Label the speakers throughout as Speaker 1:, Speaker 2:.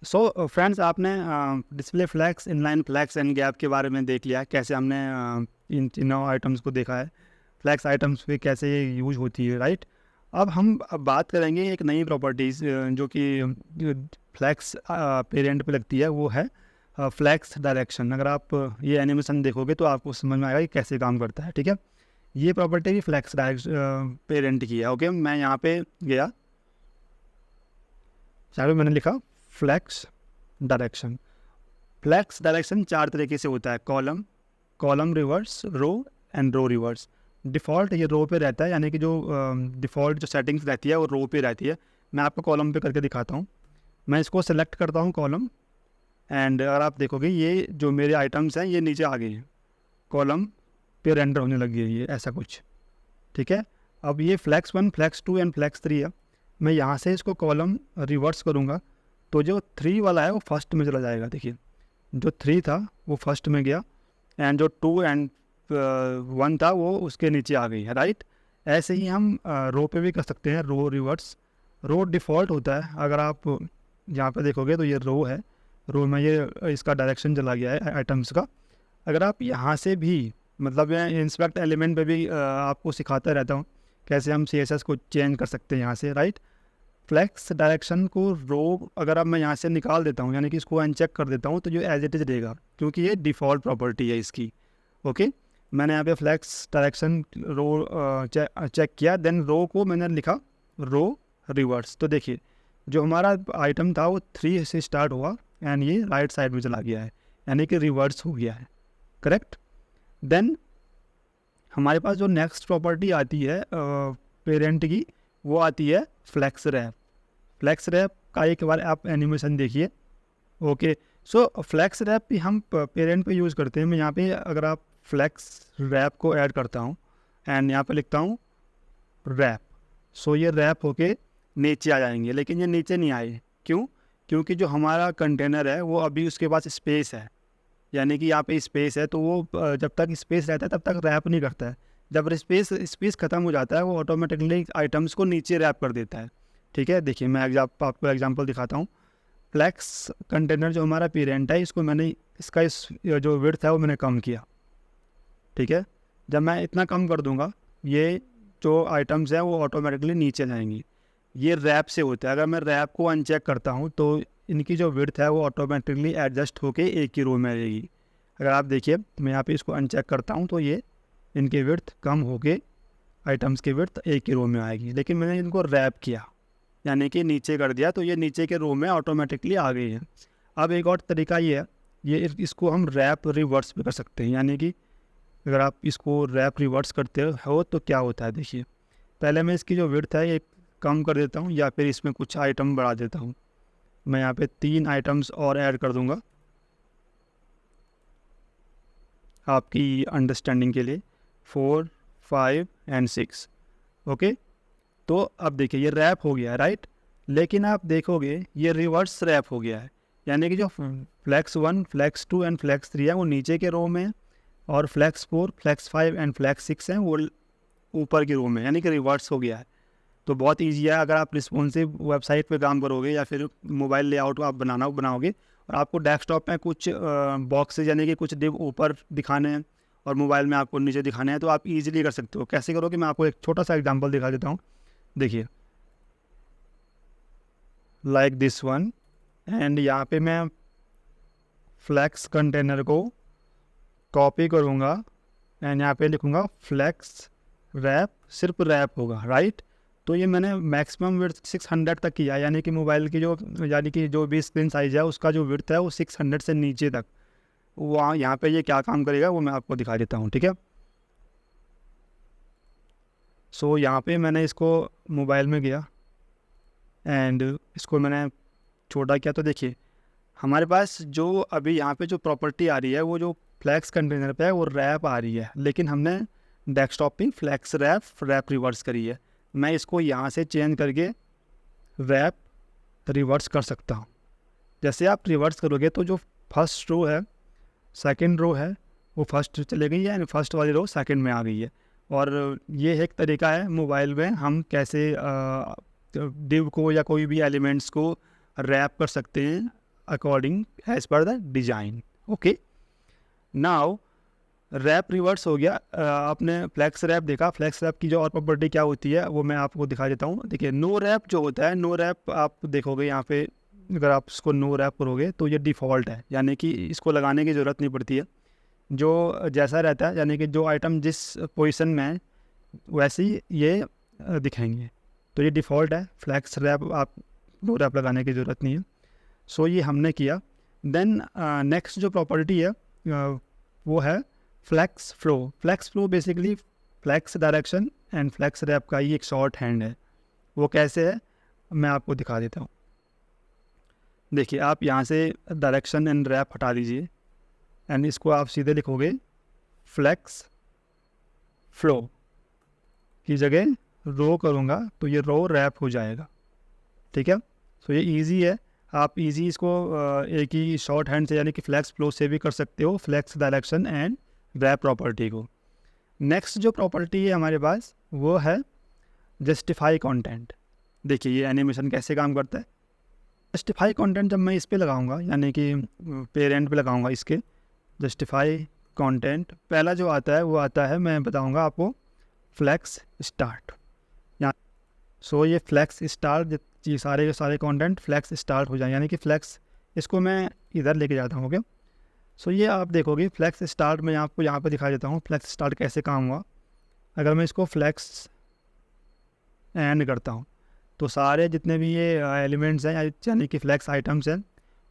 Speaker 1: So friends, आपने display flags, inline flags and gap के बारे में देख लिया है, कैसे हमने इन तीनों आइटम्स को देखा है। फ्लैग्स आइटम्स पे कैसे ये यूज होती है, राइट। अब बात करेंगे एक नई प्रॉपर्टीज़ जो कि फ्लैग्स पेरेंट पे लगती है, वो है फ्लैग्स डायरेक्शन। अगर आप ये एनिमेशन देखोगे तो आपको समझ में आएगा कि कैसे काम करता है, ठीक है। ये प्रॉपर्टी भी फ्लैक्स डायरेक्शन पेरेंट की है। ओके, मैं यहाँ पे गया, यहाँ पे मैंने लिखा फ्लैक्स डायरेक्शन। फ्लैक्स डायरेक्शन चार तरीके से होता है: column, column reverse, row and row reverse. Default ये रो पे रहता है, यानी कि जो डिफ़ॉल्ट जो सेटिंग्स रहती है वो रो पे रहती है। मैं आपको कॉलम पे करके दिखाता हूँ। मैं इसको सेलेक्ट करता हूँ कॉलम, एंड अगर आप देखोगे ये जो मेरे आइटम्स हैं ये नीचे आ गए हैं, कॉलम पे रेंडर होने लगी है ये, ऐसा कुछ, ठीक है। अब ये फ्लैक्स 1, फ्लैक्स 2 एंड फ्लैक्स 3 है। मैं यहाँ से इसको कॉलम रिवर्स करूँगा तो जो 3 वाला है वो फर्स्ट में चला जाएगा। देखिए, जो 3 था वो फर्स्ट में गया, एंड जो 2 एंड 1 था वो उसके नीचे आ गई है, राइट। ऐसे ही हम रो पे भी कर सकते हैं, रो रिवर्स। रो डिफ़ॉल्ट होता है, अगर आप यहाँ पे देखोगे तो ये रो है, रो में ये इसका डायरेक्शन चला गया है आइटम्स का। अगर आप यहाँ से भी, मतलब मैं इंस्पेक्ट एलिमेंट पे भी आपको सिखाता रहता हूँ कैसे हम CSS को चेंज कर सकते हैं यहाँ से, राइट। फ्लैक्स डायरेक्शन को रो अगर अब मैं यहाँ से निकाल देता हूँ, यानी कि इसको अनचेक कर देता हूँ, तो जो एज इट इज़ रहेगा, क्योंकि ये डिफ़ॉल्ट प्रॉपर्टी है इसकी। ओके, मैंने यहाँ पे फ्लैक्स डायरेक्शन रो चेक किया, देन रो को मैंने लिखा रो रिवर्स। तो देखिए, जो हमारा आइटम था वो 3 से स्टार्ट हुआ एंड ये राइट साइड में चला गया है, यानी कि रिवर्स हो गया है, करेक्ट। देन हमारे पास जो नेक्स्ट प्रॉपर्टी आती है पेरेंट की, वो आती है फ्लैक्स रैप। फ्लैक्स रैप का एक बार आप एनिमेशन देखिए। ओके, सो फ्लैक्स रैप भी हम पेरेंट पे यूज़ करते हैं। मैं यहाँ पे अगर आप फ्लैक्स रैप को ऐड करता हूँ एंड यहाँ पे लिखता हूँ रैप, सो ये रैप होके नीचे आ जाएंगे, लेकिन ये नीचे नहीं आए। क्यों? क्योंकि जो हमारा कंटेनर है वो अभी उसके पास स्पेस है, यानी कि यहाँ पे स्पेस है, तो वो जब तक स्पेस रहता है तब तक रैप नहीं करता है। जब स्पेस ख़त्म हो जाता है वो ऑटोमेटिकली आइटम्स को नीचे रैप कर देता है, ठीक है। देखिए, मैं आपको एग्जांपल दिखाता हूँ। फ्लैक्स कंटेनर जो हमारा पेरेंट है, इसको मैंने इसका जो विड्थ है वो मैंने कम किया, ठीक है। जब मैं इतना कम कर दूंगा, ये जो आइटम्स हैं वो ऑटोमेटिकली नीचे जाएंगी। ये रैप से होता है। अगर मैं रैप को अनचेक करता हूँ तो इनकी जो विड्थ है वो ऑटोमेटिकली एडजस्ट होके एक ही रो में रहेगी। अगर आप देखिए, मैं यहाँ पे इसको अनचेक करता हूँ तो ये इनकी विड्थ कम होके आइटम्स की विड्थ एक ही रो में आएगी, लेकिन मैंने इनको रैप किया, यानी कि नीचे कर दिया, तो ये नीचे के रो में ऑटोमेटिकली आ गई है। अब एक और तरीका ये है, ये इसको हम रैप रिवर्स भी कर सकते हैं। यानी कि अगर आप इसको रैप रिवर्स करते हो तो क्या होता है, देखिए। पहले मैं इसकी जो विड्थ है ये कम कर देता हूँ, या फिर इसमें कुछ आइटम बढ़ा देता हूँ। मैं यहाँ पे 3 आइटम्स और ऐड कर दूँगा आपकी अंडरस्टैंडिंग के लिए, 4, 5 एंड 6। ओके, तो अब देखिए ये रैप हो गया है, राइट। लेकिन आप देखोगे ये रिवर्स रैप हो गया है, यानी कि जो फ्लैक्स 1, फ्लैक्स 2 एंड फ्लैक्स 3 है वो नीचे के रो में, और फ्लैक्स 4, फ्लैक्स 5 एंड फ्लैक्स 6 हैं वो ऊपर के रो में, यानी कि रिवर्स हो गया है। तो बहुत ईजी है। अगर आप रिस्पॉन्सिव वेबसाइट पे काम करोगे या फिर मोबाइल लेआउट आप बनाओगे और आपको डेस्कटॉप में कुछ बॉक्सेज, यानी कि कुछ डिव ऊपर दिखाने हैं और मोबाइल में आपको नीचे दिखाने हैं, तो आप इजीली कर सकते हो। कैसे करोगे, मैं आपको एक छोटा सा एग्जांपल दिखा देता हूँ। देखिए, लाइक दिस वन, एंड यहाँ पे मैं फ्लैक्स कंटेनर को कॉपी करूँगा एंड यहाँ पे लिखूँगा फ्लैक्स रैप, सिर्फ रैप होगा, राइट। तो ये मैंने मैक्सिमम विड्थ 600 तक किया, यानी कि मोबाइल की यानी कि जो भी स्क्रीन साइज़ है उसका जो विड्थ है वो 600 से नीचे तक। वहाँ यहाँ पे ये क्या काम करेगा वो मैं आपको दिखा देता हूँ, ठीक है। सो यहाँ पे मैंने इसको मोबाइल में गया एंड इसको मैंने छोटा किया, तो देखिए हमारे पास जो अभी यहाँ पे जो प्रॉपर्टी आ रही है वो जो फ्लैक्स कंटेनर पे है वो रैप आ रही है, लेकिन हमने डेस्कटॉप पे फ्लैक्स रैप रिवर्स करी है। मैं इसको यहाँ से चेंज करके रैप रिवर्स कर सकता हूँ। जैसे आप रिवर्स करोगे तो जो फर्स्ट रो है, सेकंड रो है, वो फर्स्ट चले गई है, यानी फर्स्ट वाली रो सेकंड में आ गई है। और ये एक तरीका है मोबाइल में हम कैसे डिव को या कोई भी एलिमेंट्स को रैप कर सकते हैं according as per the design. Okay, now wrap reverse हो गया। आपने फ्लैक्स रैप देखा, फ्लैक्स रैप की जो और प्रॉपर्टी क्या होती है वो मैं आपको दिखा देता हूँ। देखिए नो रैप जो होता है, नो रैप आप देखोगे यहाँ पे, अगर आप इसको नो रैप करोगे तो ये डिफ़ॉल्ट है, यानी कि इसको लगाने की ज़रूरत नहीं पड़ती है, जो जैसा रहता है, यानी कि जो आइटम जिस पोजीशन में है वैसे ही ये दिखाएंगे। तो ये डिफ़ॉल्ट है, फ्लैक्स रैप आप नो रैप लगाने की ज़रूरत नहीं है। सो ये हमने किया। देन नेक्स्ट जो प्रॉपर्टी है वो है flex flow. Flex flow basically flex direction and flex wrap का ही एक शॉर्ट हैंड है। वो कैसे है मैं आपको दिखा देता हूँ। देखिए आप यहाँ से डायरेक्शन एंड रैप हटा दीजिए एंड इसको आप सीधे लिखोगे फ्लैक्स फ्लो की जगह रो करूँगा तो ये रो रैप हो जाएगा। ठीक है, सो ये इजी है, आप इजी इसको एक ही शॉर्ट हैंड से यानी कि फ्लैक्स फ्लो से भी कर सकते हो, flex direction and wrap property को। नेक्स्ट जो प्रॉपर्टी है हमारे पास वो है जस्टिफाई कंटेंट। देखिए ये एनिमेशन कैसे काम करता है। जस्टिफाई कंटेंट जब मैं इस पे लगाऊंगा, यानी कि पेरेंट पे लगाऊंगा इसके, जस्टिफाई कंटेंट पहला जो आता है वो आता है, मैं बताऊंगा आपको, फ्लैक्स स्टार्ट। यहाँ सो ये फ्लैक्स स्टार्ट, ये सारे के सारे कंटेंट फ्लैक्स स्टार्ट हो जाए, यानी कि फ्लैक्स, इसको मैं इधर लेके जाता हूँ। ओके, सो ये आप देखोगे फ्लैक्स स्टार्ट में आपको यहाँ पे दिखा देता हूँ फ्लैक्स स्टार्ट कैसे काम हुआ। अगर मैं इसको फ्लैक्स एंड करता हूँ तो सारे जितने भी ये एलिमेंट्स हैं यानी कि फ्लैक्स आइटम्स हैं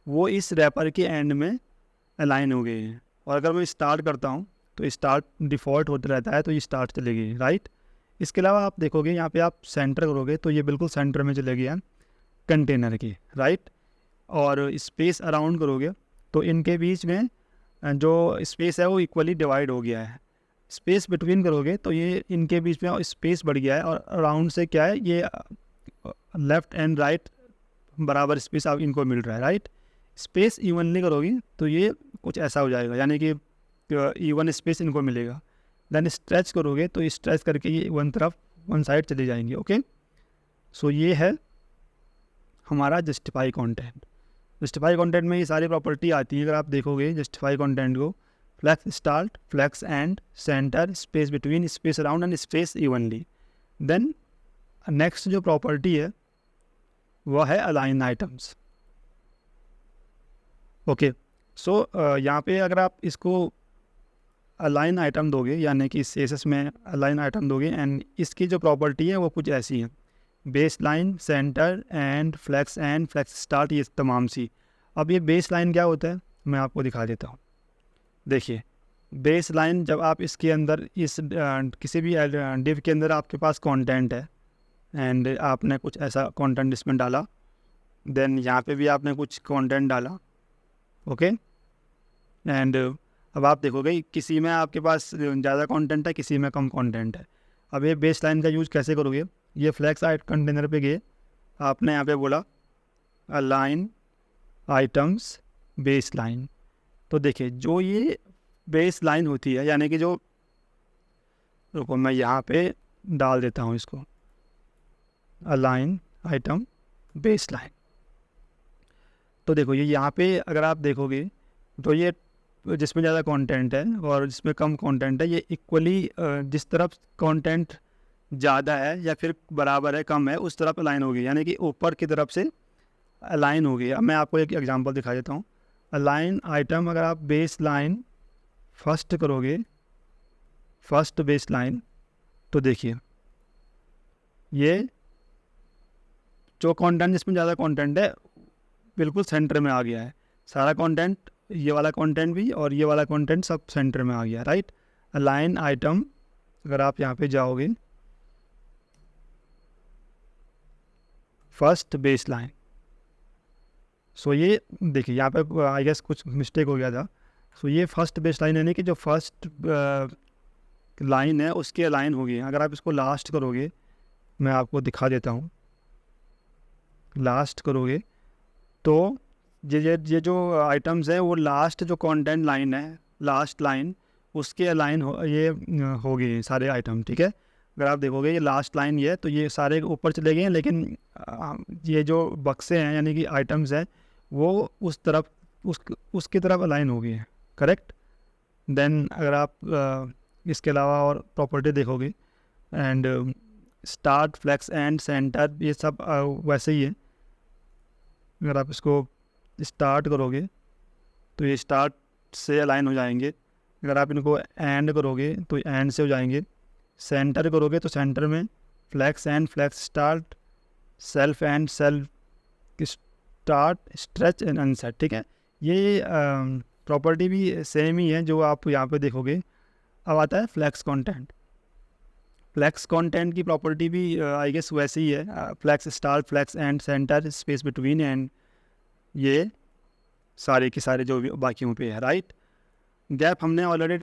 Speaker 1: वो इस रैपर के एंड में अलाइन हो गए हैं। और अगर मैं स्टार्ट करता हूँ तो स्टार्ट डिफ़ॉल्ट होता रहता है, तो ये स्टार्ट चलेगी, राइट। इसके अलावा आप देखोगे यहाँ पे आप सेंटर करोगे तो ये बिल्कुल सेंटर में चलेगी है कंटेनर की, राइट। और स्पेस अराउंड करोगे तो इनके बीच में जो स्पेस है वो इक्वली डिवाइड हो गया है। स्पेस बिटवीन करोगे तो ये इनके बीच में स्पेस बढ़ गया है, और अराउंड से क्या है, ये लेफ़्ट एंड राइट बराबर स्पेस आप इनको मिल रहा है, राइट। स्पेस इवनली करोगी तो ये कुछ ऐसा हो जाएगा, यानी कि इवन स्पेस इनको मिलेगा। देन स्ट्रेच करोगे तो स्ट्रेच करके ये वन साइड चली जाएंगी। ओके, सो ये है हमारा जस्टिफाई कंटेंट। जस्टिफाई कंटेंट में ये सारी प्रॉपर्टी आती है। अगर आप देखोगे जस्टिफाई कंटेंट को, flex start, flex end, center, space between, space around and space evenly. Then next जो प्रॉपर्टी है वह है अलाइन आइटम्स। ओके, सो यहाँ पे अगर आप इसको अलाइन आइटम दोगे, यानी कि CSS में अलाइन आइटम दोगे, एंड इसकी जो प्रॉपर्टी है वो कुछ ऐसी है, baseline, center and flex start, ये तमाम सी। अब ये बेस लाइन क्या होता है मैं आपको दिखा देता हूँ। देखिए बेस लाइन, जब आप इसके अंदर इस किसी भी डिव के अंदर आपके पास कंटेंट है एंड आपने कुछ ऐसा कंटेंट इसमें डाला, देन यहाँ पे भी आपने कुछ कंटेंट डाला। ओके, एंड अब आप देखोगे किसी में आपके पास ज़्यादा कंटेंट है, किसी में कम कंटेंट है। अब ये बेस लाइन का यूज़ कैसे करोगे, ये फ्लैक्स कंटेनर पे गए, आपने यहाँ पे बोला अलाइन आइटम्स बेस लाइन। तो देखिए जो ये बेस लाइन होती है, यानी कि जो, रुको मैं यहाँ पे डाल देता हूँ इसको, अलाइन आइटम बेस लाइन। तो देखो ये यहाँ पे अगर आप देखोगे तो ये जिसमें ज़्यादा कंटेंट है और जिसमें कम कंटेंट है, ये इक्वली जिस तरफ कंटेंट ज़्यादा है या फिर बराबर है, कम है, उस तरफ अलाइन होगी, यानी कि ऊपर की तरफ से अलाइन होगी। अब मैं आपको एक एग्जांपल दिखा देता हूँ। अलाइन आइटम, अगर आप बेस लाइन फर्स्ट करोगे, फर्स्ट बेस लाइन, तो देखिए ये जो कंटेंट जिसमें ज़्यादा कंटेंट है बिल्कुल सेंटर में आ गया है। सारा कंटेंट, ये वाला कंटेंट भी और ये वाला कंटेंट सब सेंटर में आ गया, राइट। अलाइन आइटम, अगर आप यहाँ पे जाओगे फर्स्ट बेस लाइन, सो ये देखिए यहाँ पे आई गेस कुछ मिस्टेक हो गया था। सो ये फर्स्ट बेस लाइन, यानी कि जो फर्स्ट लाइन है उसके अलाइन होगी। अगर आप इसको लास्ट करोगे, मैं आपको दिखा देता हूँ, लास्ट करोगे तो ये जो आइटम्स है वो लास्ट जो कंटेंट लाइन है, लास्ट लाइन, उसके अलाइन हो गए सारे आइटम, ठीक है। अगर आप देखोगे ये लास्ट लाइन ये है, तो ये सारे ऊपर चले गए हैं, लेकिन ये जो बक्से हैं यानी कि आइटम्स हैं वो उस तरफ उसकी तरफ अलाइन होगी, करेक्ट। देन अगर आप इसके अलावा और प्रॉपर्टी देखोगे, end start, flex, end, center, ये सब वैसे ही है। अगर आप इसको स्टार्ट करोगे तो ये स्टार्ट से अलाइन हो जाएंगे, अगर आप इनको एंड करोगे तो एंड से हो जाएंगे, सेंटर करोगे तो सेंटर में flex end flex start, self end self start, stretch and unset, ठीक है। ये प्रॉपर्टी भी सेम ही है जो आप यहाँ पे देखोगे। अब आता है फ्लेक्स कंटेंट। फ्लेक्स कंटेंट की प्रॉपर्टी भी आई गेस वैसे ही है, flex start, flex end, center, space between, and ये सारे के सारे जो भी बाकियों पे है, राइट। गैप हमने ऑलरेडी